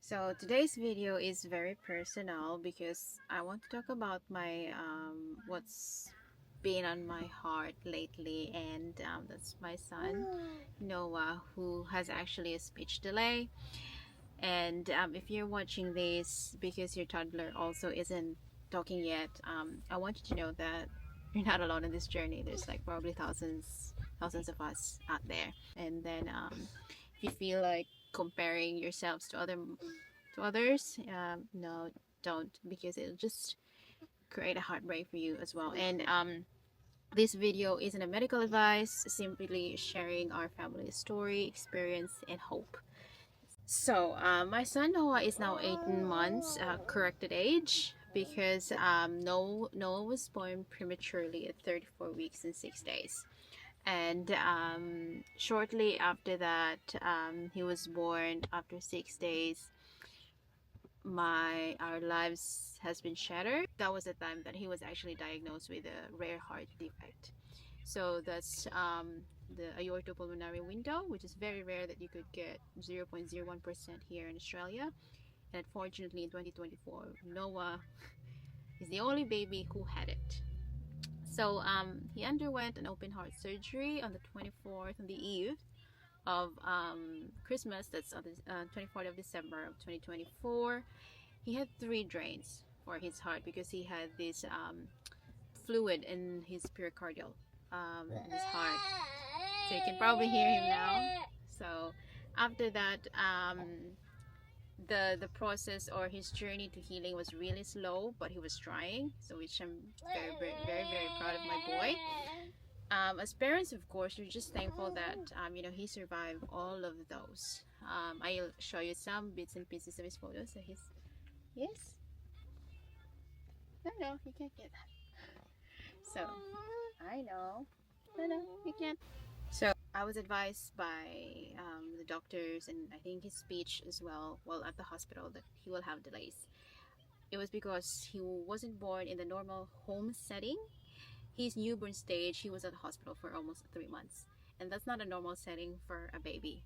So today's video is very personal because I want to talk about my what's been on my heart lately, and that's my son Noah, who has actually a speech delay. And if you're watching this because your toddler also isn't talking yet, I want you to know that you're not alone in this journey. There's like probably thousands of us out there. And then if you feel like comparing yourselves to others, no, don't, because it'll just create a heartbreak for you as well. And this video isn't a medical advice, simply sharing our family story, experience, and hope. So my son Noah is now 18 months, corrected age, because Noah was born prematurely at 34 weeks and 6 days. And shortly after that, he was born after 6 days. Our lives has been shattered. That was the time that he was actually diagnosed with a rare heart defect. So that's the aortopulmonary window, which is very rare that you could get 0.01% here in Australia. And unfortunately, in 2024, Noah is the only baby who had it. So he underwent an open heart surgery on the 24th, on the eve of Christmas. That's on the 24th of December of 2024. He had 3 drains for his heart because he had this fluid in his pericardial, in his heart. So you can probably hear him now. So after that, the process or his journey to healing was really slow, but he was trying. So which I'm very proud of my boy. As parents, of course, we're just thankful that he survived all of those. I'll show you some bits and pieces of his photos. So he's yes. No, you can't get that. So I know. No, you can't. So I was advised by the doctors, and I think his speech as well, while at the hospital, that he will have delays. It was because he wasn't born in the normal home setting. His newborn stage, he was at the hospital for almost 3 months, and that's not a normal setting for a baby.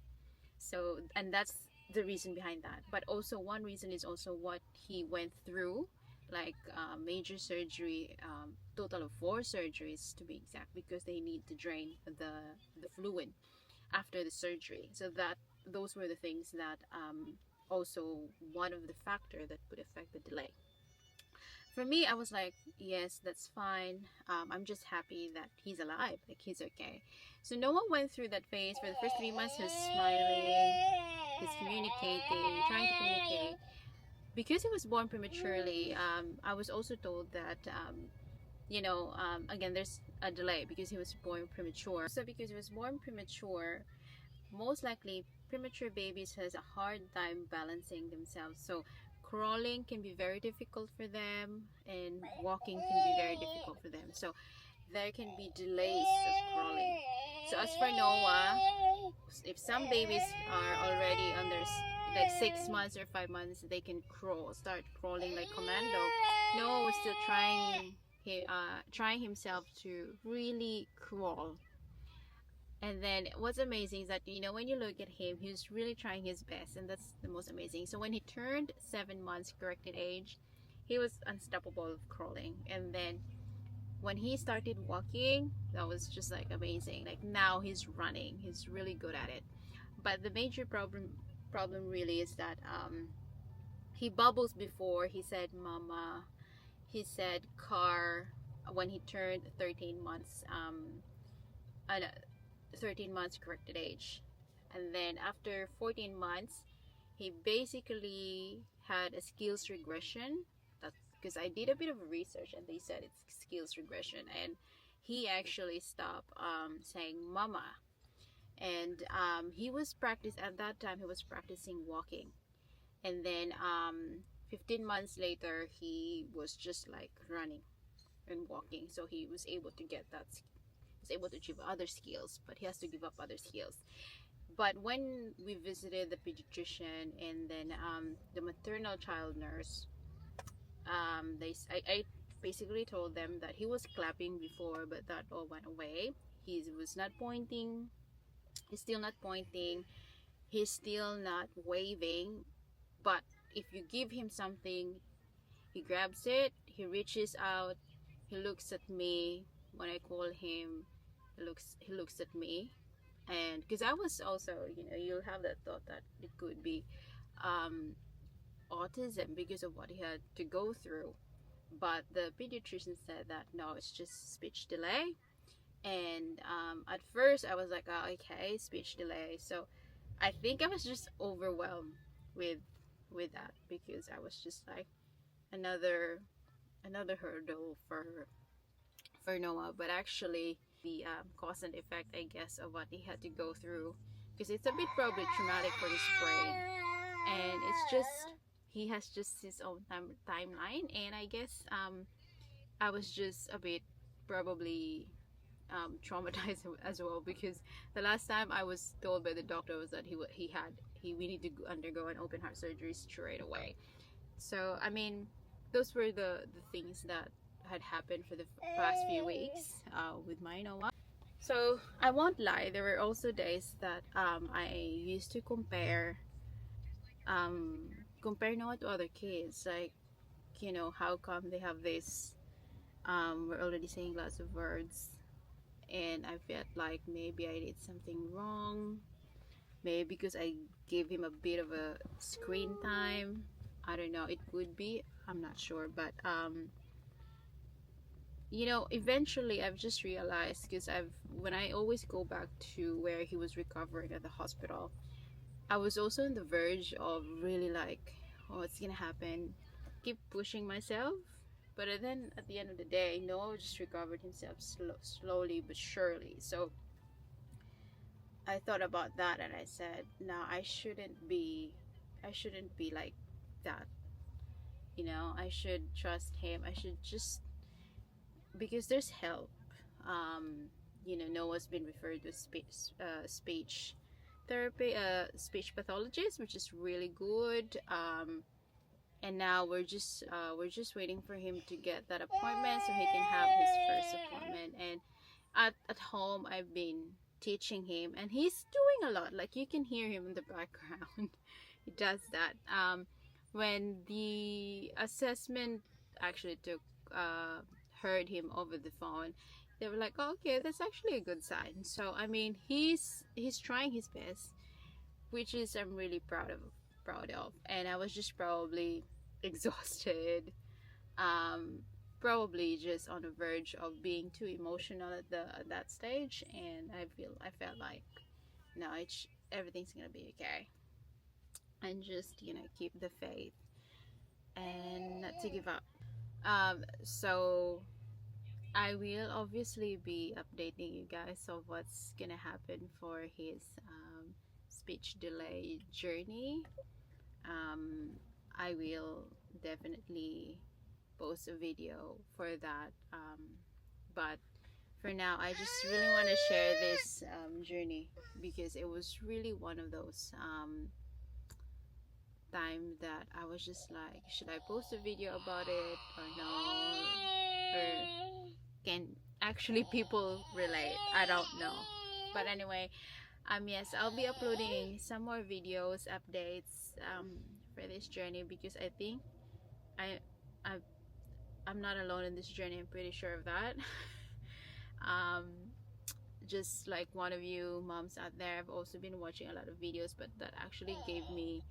So, and that's the reason behind that. But also one reason is also what he went through, like major surgery, total of 4 surgeries to be exact, because they need to drain the fluid after the surgery. So that those were the things that also one of the factor that could affect the delay. For me, I was like, yes, that's fine. I'm just happy that he's alive, like he's okay. So Noah went through that phase. For the first 3 months, he was smiling, he's communicating, trying to communicate. Because he was born prematurely, I was also told that, again, there's a delay because he was born premature. So because he was born premature, most likely premature babies has a hard time balancing themselves. So crawling can be very difficult for them, and walking can be very difficult for them. So there can be delays of crawling. So as for Noah, if some babies are already under like 6 months or 5 months, they can start crawling like commando. Noah was still trying himself to really crawl. And then what's amazing is that, when you look at him, he's really trying his best, and that's the most amazing. So when he turned 7 months corrected age, he was unstoppable of crawling. And then when he started walking, that was just like amazing. Like now he's running, he's really good at it. But the major problem really is that he bubbles before. He said mama, he said car when he turned 13 months 13 months corrected age. And then after 14 months, he basically had a skills regression. That's because I did a bit of research, and they said it's skills regression, and he actually stopped saying mama. And he was at that time he was practicing walking. And then 15 months later, he was just like running and walking. So he was able to get that, was able to achieve other skills, but he has to give up other skills. But when we visited the pediatrician and then the maternal child nurse, I basically told them that he was clapping before, but that all went away. He was not pointing. He's still not pointing. He's still not waving. But if you give him something, he grabs it, he reaches out, he looks at me when I call him. He looks at me, and because I was also, you'll have that thought that it could be um, autism because of what he had to go through. But the pediatrician said that no, it's just speech delay. And at first, I was like, oh, okay, speech delay. So I think I was just overwhelmed with that because I was just like another hurdle for Noah. But actually, the cause and effect, I guess, of what he had to go through, because it's a bit probably traumatic for his brain, and it's just he has just his own timeline, and I guess I was just a bit probably traumatized as well, because the last time I was told by the doctor was that we need to undergo an open heart surgery straight away. So I mean, those were the things that had happened for the past few weeks with my Noah. So I won't lie, there were also days that I used to um, compare Noah to other kids, like, how come they have this, we're already saying lots of words, and I felt like maybe I did something wrong, maybe because I gave him a bit of a screen time. I don't know, it could be, I'm not sure, but eventually I've just realized, because when I always go back to where he was recovering at the hospital, I was also on the verge of really like, oh, what's gonna happen? Keep pushing myself. But then at the end of the day, Noah just recovered himself slowly but surely. So I thought about that and I said, no, I shouldn't be like that. I should trust him. I should just, because there's help. Noah's been referred to speech therapy, speech pathologist, which is really good. And now we're just waiting for him to get that appointment so he can have his first appointment. And at home, I've been teaching him, and he's doing a lot. Like, you can hear him in the background. He does that. When the assessment actually heard him over the phone, they were like, oh, okay, that's actually a good sign. So I mean, he's trying his best, which is I'm really proud of. And I was just probably exhausted, um probably just on the verge of being too emotional at that stage, and I felt like, no, everything's gonna be okay, and just keep the faith and not to give up. So I will obviously be updating you guys of what's gonna happen for his speech delay journey. um, I will definitely post a video for that. But for now, I just really want to share this journey, because it was really one of those time that I was just like, should I post a video about it or no? Or can actually people relate? I don't know. But anyway, yes, I'll be uploading some more videos, updates for this journey, because I think I, I I'm not alone in this journey. I'm pretty sure of that. um, just like one of you moms out there, I've also been watching a lot of videos, but that actually gave me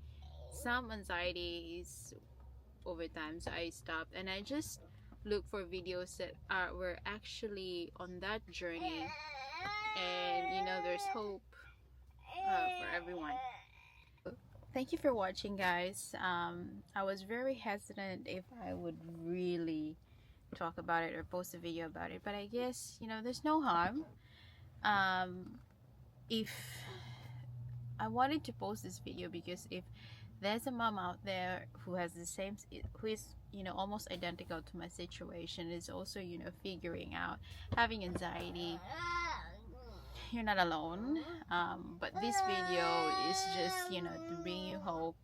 some anxieties over time. So I stopped and I just look for videos that were actually on that journey, and there's hope for everyone. Thank you for watching, guys. I was very hesitant if I would really talk about it or post a video about it, but I guess there's no harm. If I wanted to post this video, because if there's a mom out there who has the same, who is almost identical to my situation, is also figuring out, having anxiety, you're not alone. But this video is just to bring you hope,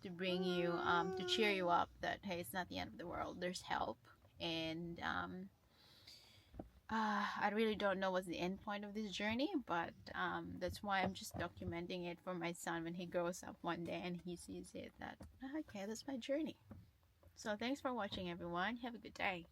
to bring you to cheer you up that, hey, it's not the end of the world, there's help. And I really don't know what's the end point of this journey, but that's why I'm just documenting it for my son when he grows up one day and he sees it that, okay, that's my journey. So thanks for watching, everyone. Have a good day.